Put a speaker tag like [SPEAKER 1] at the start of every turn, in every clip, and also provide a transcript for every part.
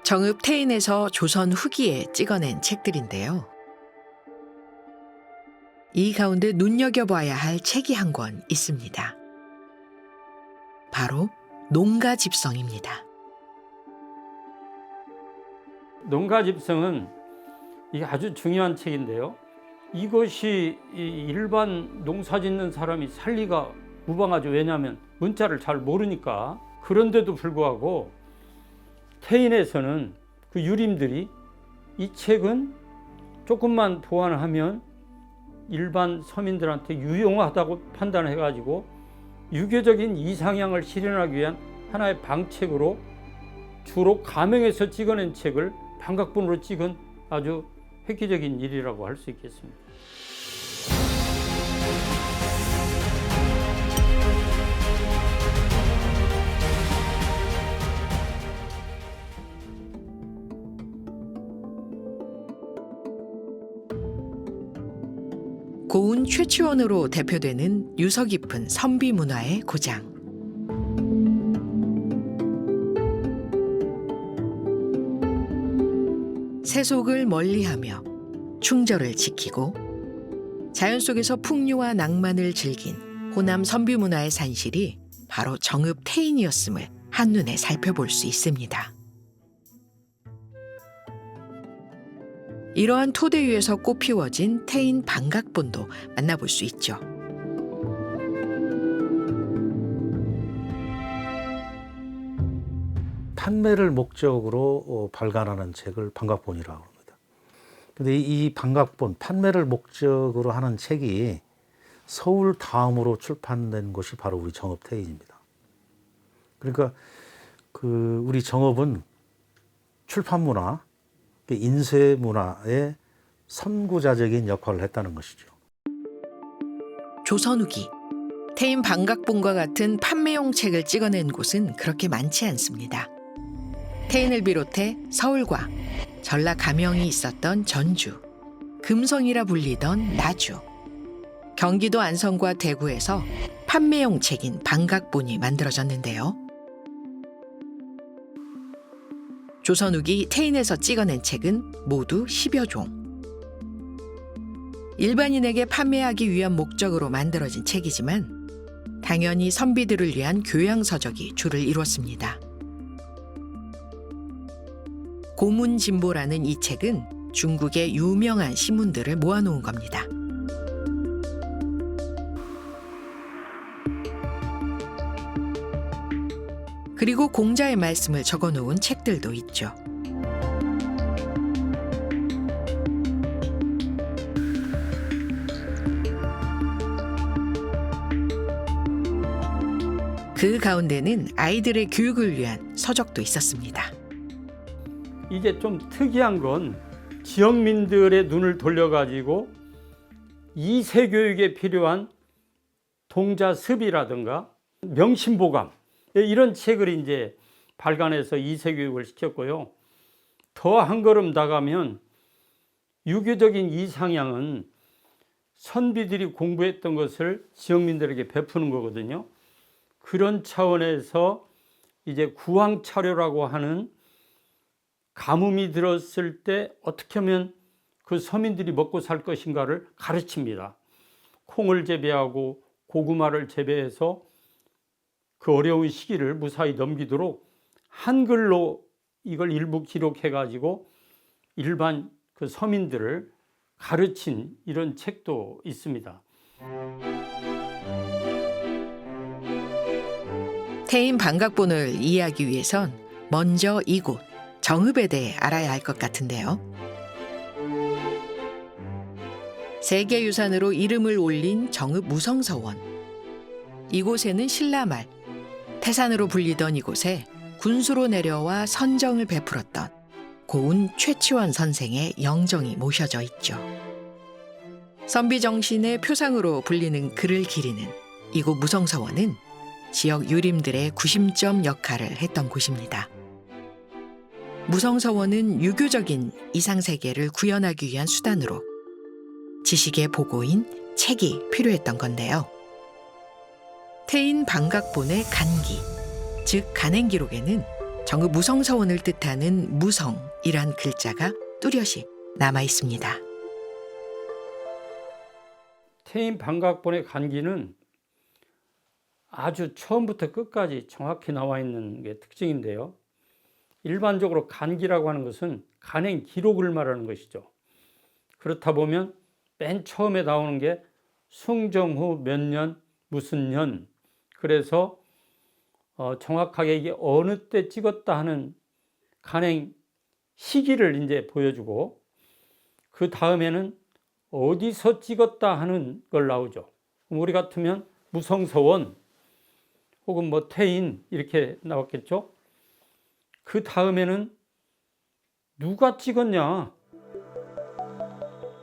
[SPEAKER 1] 정읍 태인에서 조선 후기에 찍어낸 책들인데요. 이 가운데 눈여겨봐야 할 책이 한 권 있습니다. 바로 농가집성입니다.
[SPEAKER 2] 농가집성은 이게 아주 중요한 책인데요. 이것이 일반 농사 짓는 사람이 살리가 무방하죠. 왜냐하면 문자를 잘 모르니까. 그런데도 불구하고 태인에서는 그 유림들이 이 책은 조금만 보완하면 일반 서민들한테 유용하다고 판단해가지고 유교적인 이상향을 실현하기 위한 하나의 방책으로 주로 가명에서 찍어낸 책을 반각본으로 찍은 아주 획기적인 일이라고 할 수 있겠습니다.
[SPEAKER 1] 고운 최치원으로 대표되는 유서 깊은 선비 문화의 고장. 세속을 멀리하며 충절을 지키고 자연 속에서 풍요와 낭만을 즐긴 호남 선비 문화의 산실이 바로 정읍 태인이었음을 한눈에 살펴볼 수 있습니다. 이러한 토대 위에서 꽃피워진 태인 반각본도 만나볼 수 있죠.
[SPEAKER 3] 판매를 목적으로 발간하는 책을 반각본이라고 합니다. 근데 이 반각본, 판매를 목적으로 하는 책이 서울 다음으로 출판된 곳이 바로 우리 정읍 태인입니다. 그러니까 우리 정읍은 출판 문화, 인쇄 문화의 선구자적인 역할을 했다는 것이죠.
[SPEAKER 1] 조선 후기 태인 반각본과 같은 판매용 책을 찍어낸 곳은 그렇게 많지 않습니다. 태인을 비롯해 서울과 전라 가명이 있었던 전주, 금성이라 불리던 나주, 경기도 안성과 대구에서 판매용 책인 반각본이 만들어졌는데요. 조선 후기 태인에서 찍어낸 책은 모두 10여 종. 일반인에게 판매하기 위한 목적으로 만들어진 책이지만 당연히 선비들을 위한 교양서적이 주를 이뤘습니다. 고문진보라는 이 책은 중국의 유명한 시문들을 모아놓은 겁니다. 그리고 공자의 말씀을 적어놓은 책들도 있죠. 그 가운데는 아이들의 교육을 위한 서적도 있었습니다.
[SPEAKER 2] 이게 좀 특이한 건 지역민들의 눈을 돌려가지고 2세 교육에 필요한 동자습이라든가 명심보감 이런 책을 이제 발간해서 2세 교육을 시켰고요. 더 한 걸음 나가면 유교적인 이상향은 선비들이 공부했던 것을 지역민들에게 베푸는 거거든요. 그런 차원에서 이제 구황차료라고 하는 가뭄이 들었을 때 어떻게 하면 그 서민들이 먹고 살 것인가를 가르칩니다. 콩을 재배하고 고구마를 재배해서 그 어려운 시기를 무사히 넘기도록 한글로 이걸 일부 기록해가지고 일반 그 서민들을 가르친 이런 책도 있습니다.
[SPEAKER 1] 태인 반각본을 이해하기 위해선 먼저 이곳 정읍에 대해 알아야 할 것 같은데요. 세계유산으로 이름을 올린 정읍 무성서원. 이곳에는 신라말, 태산으로 불리던 이곳에 군수로 내려와 선정을 베풀었던 고운 최치원 선생의 영정이 모셔져 있죠. 선비 정신의 표상으로 불리는 글을 기리는 이곳 무성서원은 지역 유림들의 구심점 역할을 했던 곳입니다. 무성서원은 유교적인 이상세계를 구현하기 위한 수단으로 지식의 보고인 책이 필요했던 건데요. 태인 반각본의 간기, 즉 간행기록에는 정읍 무성서원을 뜻하는 무성이란 글자가 뚜렷이 남아 있습니다.
[SPEAKER 2] 태인 반각본의 간기는 아주 처음부터 끝까지 정확히 나와 있는 게 특징인데요. 일반적으로 간기라고 하는 것은 간행 기록을 말하는 것이죠. 그렇다 보면 맨 처음에 나오는 게 숭정후 몇 년, 무슨 년, 그래서 정확하게 이게 어느 때 찍었다 하는 간행 시기를 이제 보여주고, 그 다음에는 어디서 찍었다 하는 걸 나오죠. 우리 같으면 무성서원 혹은 뭐 태인 이렇게 나왔겠죠. 그 다음에는 누가 찍었냐.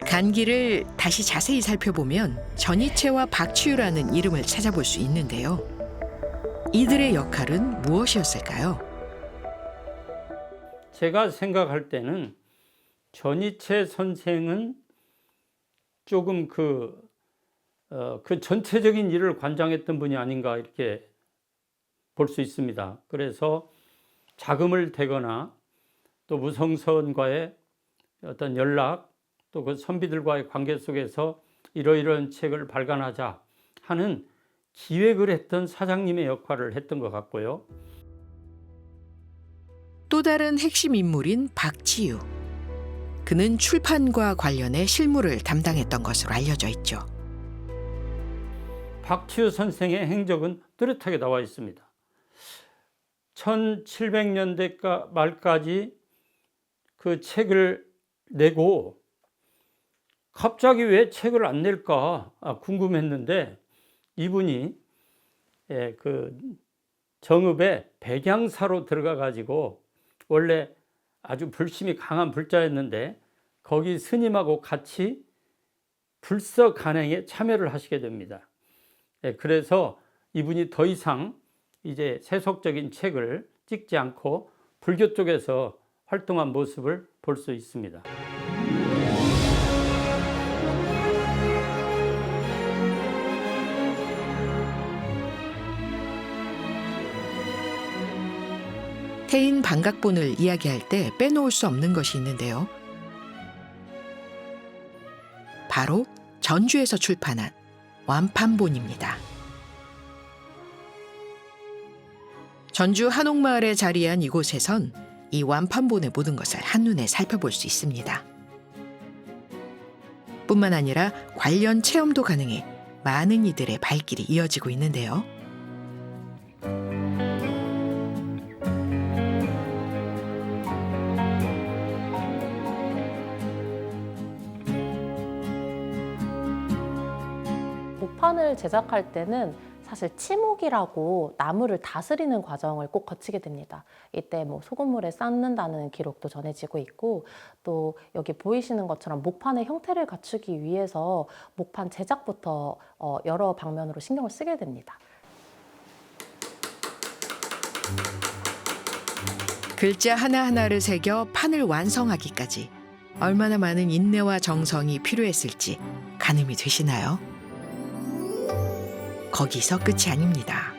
[SPEAKER 1] 간기를 다시 자세히 살펴보면 전이채와 박치유라는 이름을 찾아볼 수 있는데요. 이들의 역할은 무엇이었을까요?
[SPEAKER 2] 제가 생각할 때는 전이채 선생은 조금 그 전체적인 일을 관장했던 분이 아닌가 이렇게 볼 수 있습니다. 그래서 자금을 대거나 또 무성서원과의 어떤 연락, 또 그 선비들과의 관계 속에서 이러이러한 책을 발간하자 하는 기획을 했던 사장님의 역할을 했던 것 같고요.
[SPEAKER 1] 또 다른 핵심 인물인 박치유. 그는 출판과 관련해 실무를 담당했던 것으로 알려져 있죠.
[SPEAKER 2] 박치유 선생의 행적은 뚜렷하게 나와 있습니다. 1700년대 말까지 그 책을 내고 갑자기 왜 책을 안 낼까 궁금했는데, 이분이 그 정읍에 백양사로 들어가 가지고 원래 아주 불심이 강한 불자였는데 거기 스님하고 같이 불서 간행에 참여를 하시게 됩니다. 그래서 이분이 더 이상 이제 세속적인 책을 찍지 않고 불교 쪽에서 활동한 모습을 볼 수 있습니다.
[SPEAKER 1] 태인 반각본을 이야기할 때 빼놓을 수 없는 것이 있는데요. 바로 전주에서 출판한 완판본입니다. 전주 한옥마을에 자리한 이곳에선 이 완판본의 모든 것을 한눈에 살펴볼 수 있습니다. 뿐만 아니라 관련 체험도 가능해 많은 이들의 발길이 이어지고 있는데요.
[SPEAKER 4] 목판을 제작할 때는 사실 치목이라고 나무를 다스리는 과정을 꼭 거치게 됩니다. 이때 뭐 소금물에 삶는다는 기록도 전해지고 있고, 또 여기 보이시는 것처럼 목판의 형태를 갖추기 위해서 목판 제작부터 여러 방면으로 신경을 쓰게 됩니다.
[SPEAKER 1] 글자 하나하나를 새겨 판을 완성하기까지 얼마나 많은 인내와 정성이 필요했을지 가늠이 되시나요? 거기서 끝이 아닙니다.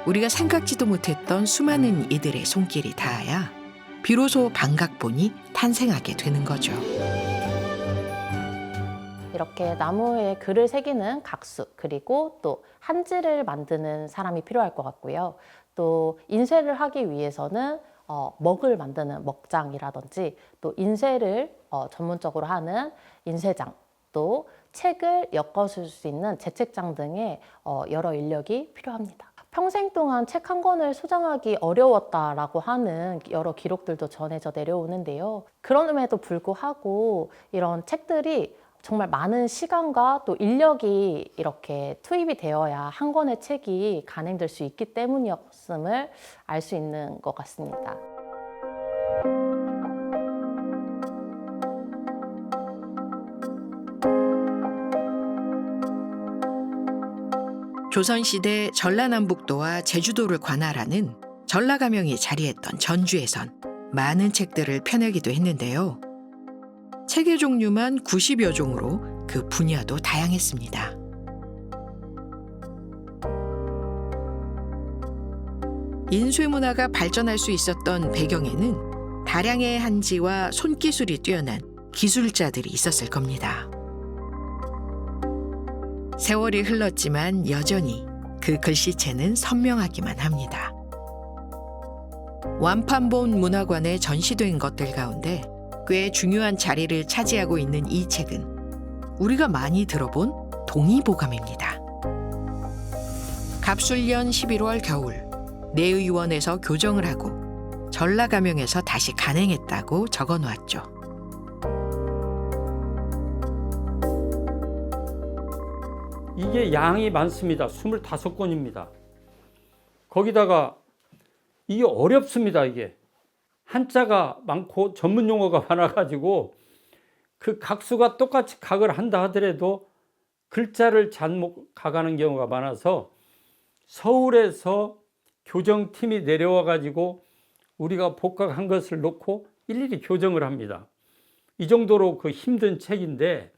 [SPEAKER 1] 우리가 생각지도 못했던 수많은 이들의 손길이 닿아야 비로소 반각본이 탄생하게 되는 거죠.
[SPEAKER 4] 이렇게 나무에 글을 새기는 각수, 그리고 또 한지를 만드는 사람이 필요할 것 같고요. 또 인쇄를 하기 위해서는 먹을 만드는 먹장이라든지, 또 인쇄를 전문적으로 하는 인쇄장, 또 책을 엮어줄 수 있는 재책장 등의 여러 인력이 필요합니다. 평생 동안 책 한 권을 소장하기 어려웠다라고 하는 여러 기록들도 전해져 내려오는데요. 그럼에도 불구하고 이런 책들이 정말 많은 시간과 또 인력이 이렇게 투입이 되어야 한 권의 책이 간행될 수 있기 때문이었음을 알 수 있는 것 같습니다.
[SPEAKER 1] 조선시대 전라남북도와 제주도를 관할하는 전라가명이 자리했던 전주에선 많은 책들을 펴내기도 했는데요. 책의 종류만 90여 종으로 그 분야도 다양했습니다. 인쇄 문화가 발전할 수 있었던 배경에는 다량의 한지와 손기술이 뛰어난 기술자들이 있었을 겁니다. 세월이 흘렀지만 여전히 그 글씨체는 선명하기만 합니다. 완판본 문화관에 전시된 것들 가운데 꽤 중요한 자리를 차지하고 있는 이 책은 우리가 많이 들어본 동의보감입니다. 갑술년 11월 겨울 내의원에서 교정을 하고 전라감영에서 다시 간행했다고 적어놓았죠.
[SPEAKER 2] 이게 양이 많습니다. 25권입니다. 거기다가 이게 어렵습니다. 이게 한자가 많고 전문 용어가 많아가지고 그 각수가 똑같이 각을 한다 하더라도 글자를 잘못 각하는 경우가 많아서 서울에서 교정팀이 내려와 가지고 우리가 복각한 것을 놓고 일일이 교정을 합니다. 이 정도로 그 힘든 책인데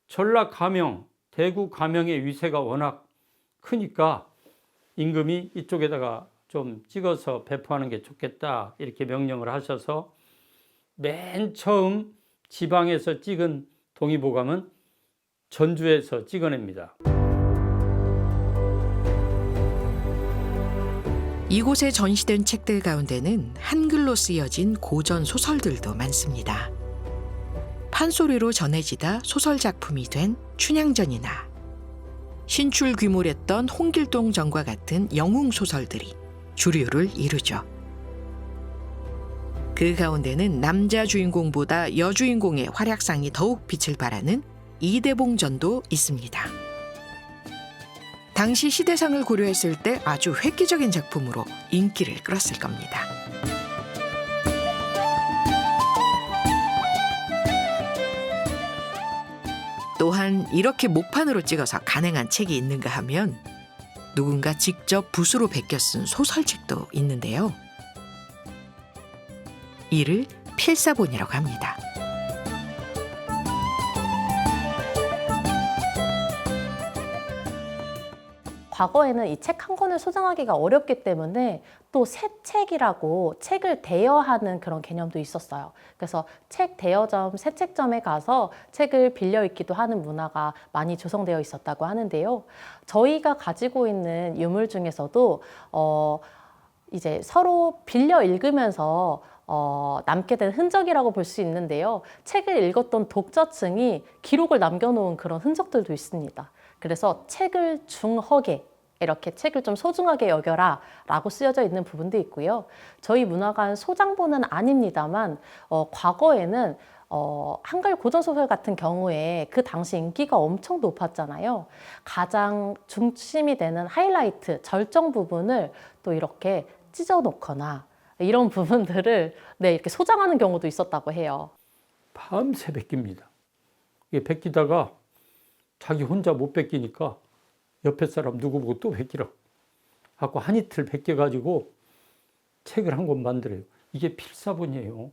[SPEAKER 2] 전라 감영, 대구 감영의 위세가 워낙 크니까 임금이 이쪽에다가 좀 찍어서 배포하는 게 좋겠다 이렇게 명령을 하셔서 맨 처음 지방에서 찍은 동의보감은 전주에서 찍어냅니다.
[SPEAKER 1] 이곳에 전시된 책들 가운데는 한글로 쓰여진 고전 소설들도 많습니다. 판소리로 전해지다 소설 작품이 된 춘향전이나 신출귀몰했던 홍길동전과 같은 영웅 소설들이 주류를 이루죠. 그 가운데는 남자 주인공보다 여주인공의 활약상이 더욱 빛을 발하는 이대봉전도 있습니다. 당시 시대상을 고려했을 때 아주 획기적인 작품으로 인기를 끌었을 겁니다. 또한 이렇게 목판으로 찍어서 간행한 책이 있는가 하면 누군가 직접 붓으로 베껴 쓴 소설책도 있는데요. 이를 필사본이라고 합니다.
[SPEAKER 4] 과거에는 이 책 한 권을 소장하기가 어렵기 때문에 또 새 책이라고 책을 대여하는 그런 개념도 있었어요. 그래서 책 대여점, 새 책점에 가서 책을 빌려 읽기도 하는 문화가 많이 조성되어 있었다고 하는데요. 저희가 가지고 있는 유물 중에서도 이제 서로 빌려 읽으면서 남게 된 흔적이라고 볼 수 있는데요. 책을 읽었던 독자층이 기록을 남겨놓은 그런 흔적들도 있습니다. 그래서 책을 중허게, 이렇게 책을 좀 소중하게 여겨라 라고 쓰여져 있는 부분도 있고요. 저희 문화관 소장본은 아닙니다만 과거에는 한글 고전소설 같은 경우에 그 당시 인기가 엄청 높았잖아요. 가장 중심이 되는 하이라이트, 절정 부분을 또 이렇게 찢어 놓거나 이런 부분들을 이렇게 소장하는 경우도 있었다고 해요.
[SPEAKER 2] 밤새 베낍니다. 이게 베끼다가 자기 혼자 못 베끼니까 옆에 사람 누구 보고 또 베끼라 하고 한 이틀 베껴가지고 책을 한 권 만들어요. 이게 필사본이에요.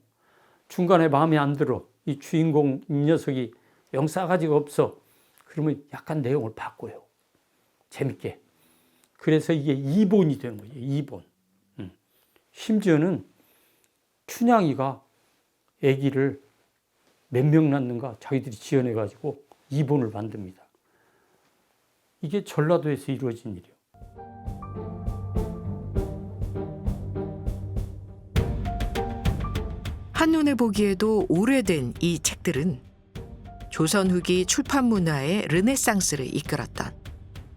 [SPEAKER 2] 중간에 마음에 안 들어. 이 주인공 이 녀석이 영 싸가지가 없어. 그러면 약간 내용을 바꿔요. 재밌게. 그래서 이게 2본이 되는 거예요. 2본. 심지어는 춘향이가 아기를 몇 명 낳는가 자기들이 지어내가지고 2본을 만듭니다. 이게 전라도에서 이루어진 일이에요.
[SPEAKER 1] 한눈에 보기에도 오래된 이 책들은 조선 후기 출판 문화의 르네상스를 이끌었던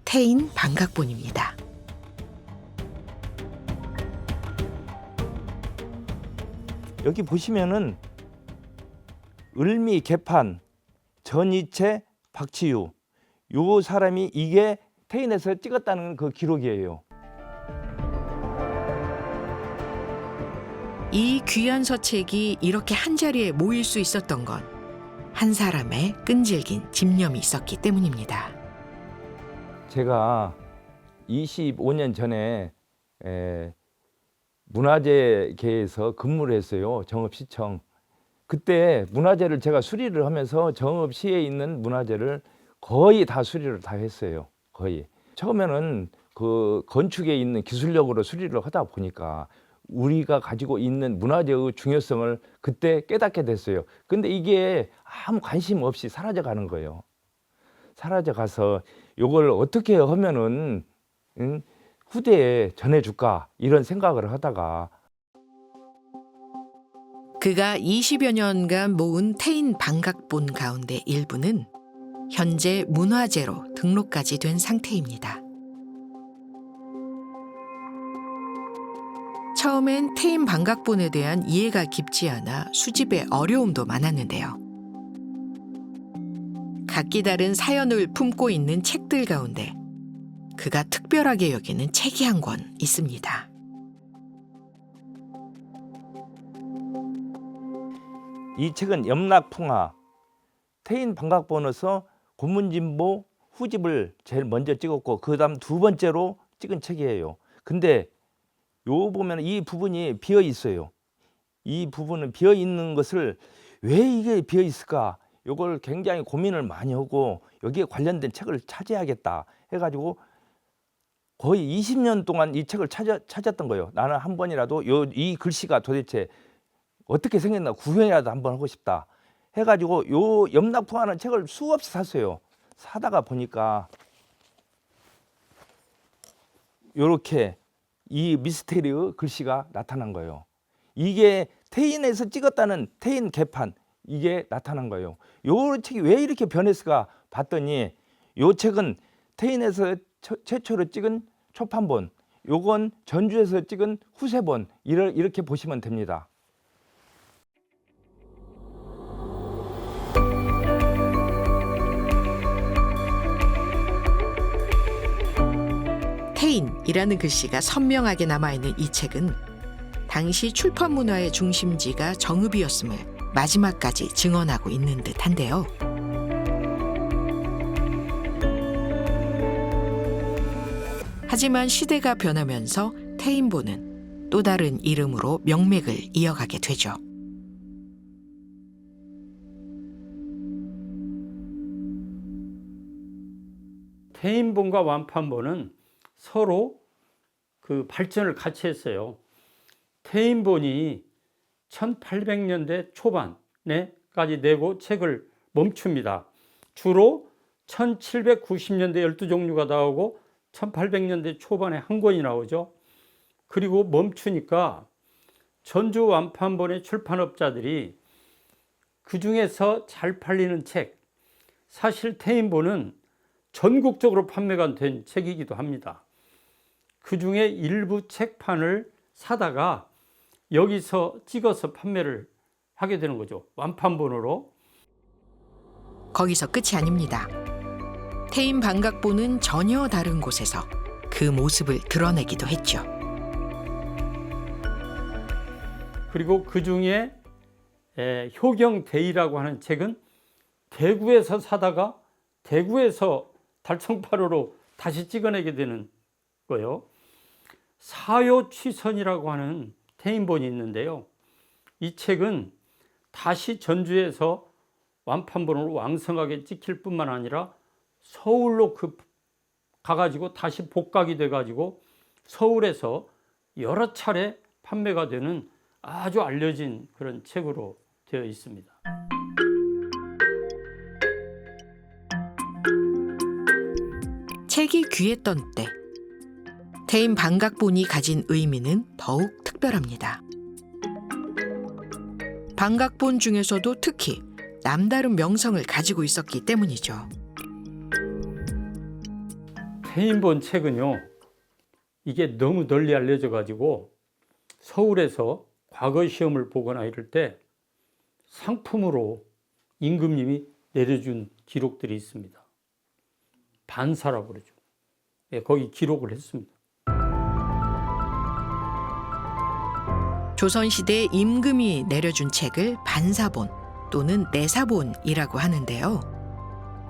[SPEAKER 1] 태인 반각본입니다.
[SPEAKER 5] 여기 보시면은 을미 개판, 전이채, 박치유 요 사람이 이게 태인에서 찍었다는 그 기록이에요.
[SPEAKER 1] 이 귀한 서책이 이렇게 한자리에 모일 수 있었던 건 한 사람의 끈질긴 집념이 있었기 때문입니다.
[SPEAKER 5] 제가 25년 전에 문화재계에서 근무를 했어요. 정읍시청. 그때 문화재를 제가 수리를 하면서 정읍시에 있는 문화재를 거의 다 수리를 다 했어요. 거의. 처음에는 그 건축에 있는 기술력으로 수리를 하다 보니까 우리가 가지고 있는 문화재의 중요성을 그때 깨닫게 됐어요. 근데 이게 아무 관심 없이 사라져 가는 거예요. 사라져 가서 이걸 어떻게 하면은 후대에 전해줄까 이런 생각을 하다가
[SPEAKER 1] 그가 20여 년간 모은 태인 방각본 가운데 일부는 현재 문화재로 등록까지 된 상태입니다. 처음엔 태인 방각본에 대한 이해가 깊지 않아 수집에 어려움도 많았는데요. 각기 다른 사연을 품고 있는 책들 가운데 그가 특별하게 여기는 책이 한 권 있습니다.
[SPEAKER 5] 이 책은 염락풍화 태인 방각본에서 고문진보 후집을 제일 먼저 찍었고 그다음 두 번째로 찍은 책이에요. 근데 요 보면 이 부분이 비어 있어요. 이 부분은 비어 있는 것을 왜 이게 비어 있을까? 요걸 굉장히 고민을 많이 하고 여기에 관련된 책을 찾아야겠다 해가지고 거의 20년 동안 이 책을 찾았던 거예요. 나는 한 번이라도 이 글씨가 도대체 어떻게 생겼나 구경이라도 한번 하고 싶다 해가지고 요 염락풍화라는 책을 수없이 샀어요. 사다가 보니까 요렇게 이 미스테리의 글씨가 나타난 거예요. 이게 태인에서 찍었다는 태인 개판 이게 나타난 거예요. 요 책이 왜 이렇게 변했을까 봤더니 요 책은 태인에서 최초로 찍은 초판본, 요건 전주에서 찍은 후세본 이렇게 보시면 됩니다.
[SPEAKER 1] 태인이라는 글씨가 선명하게 남아있는 이 책은 당시 출판 문화의 중심지가 정읍이었음을 마지막까지 증언하고 있는 듯한데요. 하지만 시대가 변하면서 태인본은 또 다른 이름으로 명맥을 이어가게 되죠.
[SPEAKER 2] 태인본과 완판본은 서로 그 발전을 같이 했어요. 태인본이 1800년대 초반에까지 내고 책을 멈춥니다. 주로 1790년대 12종류가 나오고 1800년대 초반에 한 권이 나오죠. 그리고 멈추니까 전주 완판본의 출판업자들이 그 중에서 잘 팔리는 책, 사실 태인본은 전국적으로 판매가 된 책이기도 합니다. 그 중에 일부 책판을 사다가 여기서 찍어서 판매를 하게 되는 거죠. 완판본으로.
[SPEAKER 1] 거기서 끝이 아닙니다. 태인 방각본은 전혀 다른 곳에서 그 모습을 드러내기도 했죠.
[SPEAKER 2] 그리고 그 중에 효경대의라고 하는 책은 대구에서 사다가 대구에서 달청파로로 다시 찍어내게 되는 거예요. 사요취선이라고 하는 태인본이 있는데요. 이 책은 다시 전주에서 완판본으로 왕성하게 찍힐 뿐만 아니라 서울로 가가지고 다시 복각이 돼가지고 서울에서 여러 차례 판매가 되는 아주 알려진 그런 책으로 되어 있습니다.
[SPEAKER 1] 책이 귀했던 때 태인 방각본이 가진 의미는 더욱 특별합니다. 방각본 중에서도 특히 남다른 명성을 가지고 있었기 때문이죠.
[SPEAKER 2] 태인본 책은요, 이게 너무 널리 알려져 가지고 서울에서 과거 시험을 보거나 이럴 때 상품으로 임금님이 내려준 기록들이 있습니다. 반사라고 그러죠. 예, 거기 기록을 했습니다.
[SPEAKER 1] 조선시대 임금이 내려준 책을 반사본 또는 내사본이라고 하는데요.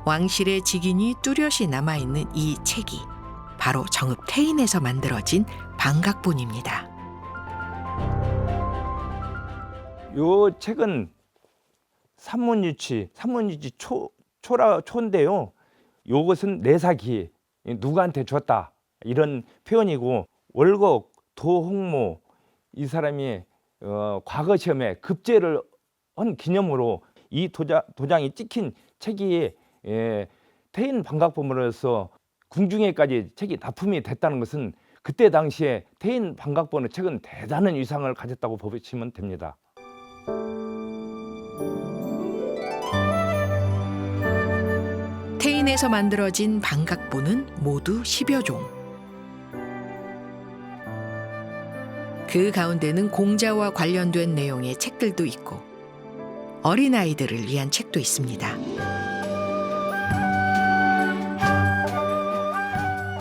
[SPEAKER 1] 왕실의 직인이 뚜렷이 남아있는 이 책이 바로 정읍 태인에서 만들어진 방각본입니다.
[SPEAKER 5] 요 책은 산문유치 초인데요. 요것은 내사기 누구한테 줬다 이런 표현이고, 월곡 도홍모 이 사람이 과거 시험에 급제를 한 기념으로 이 도장이 찍힌 책이 태인 반각본으로서 궁중에까지 책이 납품이 됐다는 것은 그때 당시에 태인 반각본의 책은 대단한 위상을 가졌다고 보시면 됩니다.
[SPEAKER 1] 태인에서 만들어진 반각본은 모두 10여 종. 그 가운데는 공자와 관련된 내용의 책들도 있고 어린아이들을 위한 책도 있습니다.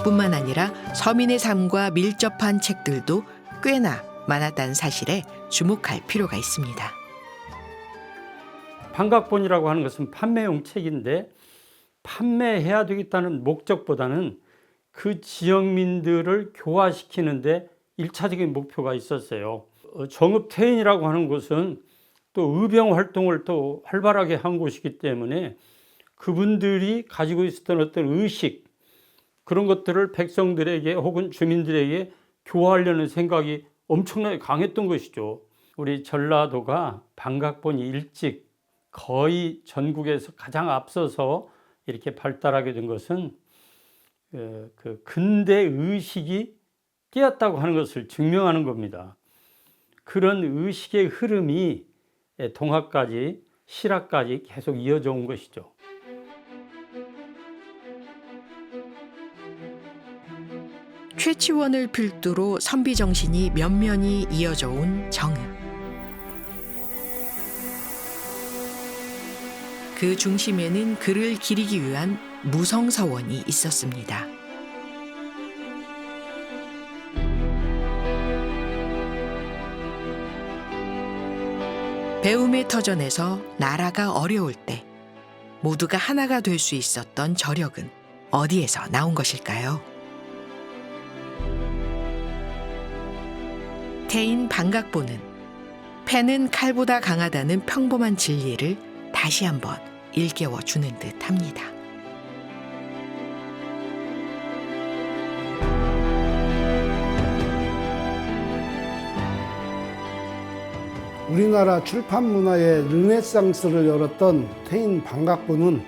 [SPEAKER 1] 뿐만 아니라 서민의 삶과 밀접한 책들도 꽤나 많았다는 사실에 주목할 필요가 있습니다.
[SPEAKER 2] 반각본이라고 하는 것은 판매용 책인데 판매해야 되겠다는 목적보다는 그 지역민들을 교화시키는데 1차적인 목표가 있었어요. 정읍태인이라고 하는 곳은 또 의병 활동을 또 활발하게 한 곳이기 때문에 그분들이 가지고 있었던 어떤 의식, 그런 것들을 백성들에게 혹은 주민들에게 교화하려는 생각이 엄청나게 강했던 것이죠. 우리 전라도가 반각본이 일찍 거의 전국에서 가장 앞서서 이렇게 발달하게 된 것은 그 근대 의식이 깨었다고 하는 것을 증명하는 겁니다. 그런 의식의 흐름이 동학까지 실학까지 계속 이어져 온 것이죠.
[SPEAKER 1] 최치원을 필두로 선비 정신이 면면이 이어져 온 정읍. 그 중심에는 그를 기리기 위한 무성서원이 있었습니다. 배움의 터전에서 나라가 어려울 때 모두가 하나가 될 수 있었던 저력은 어디에서 나온 것일까요? 태인 반각본은 패는 칼보다 강하다는 평범한 진리를 다시 한번 일깨워 주는 듯합니다.
[SPEAKER 6] 우리나라 출판 문화의 르네상스를 열었던 태인 반각본은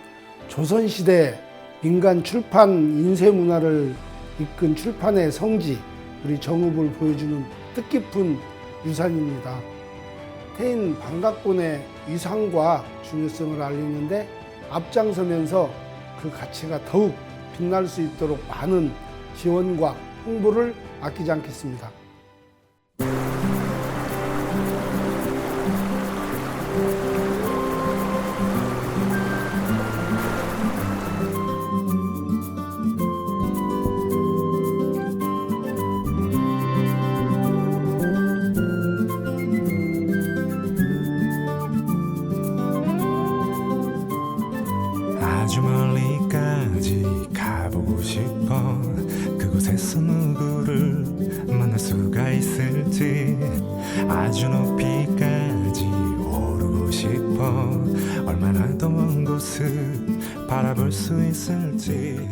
[SPEAKER 6] 조선시대 민간 출판 인쇄 문화를 이끈 출판의 성지, 우리 정읍을 보여주는 뜻깊은 유산입니다. 태인 반각본의 위상과 중요성을 알리는데 앞장서면서 그 가치가 더욱 빛날 수 있도록 많은 지원과 홍보를 아끼지 않겠습니다.
[SPEAKER 7] 아주 멀리까지 가보고 싶어. 그곳에서 누구를 만날 수가 있을지. 아주 높이까지 오르고 싶어. 얼마나 더 먼 곳을 바라볼 수 있을지.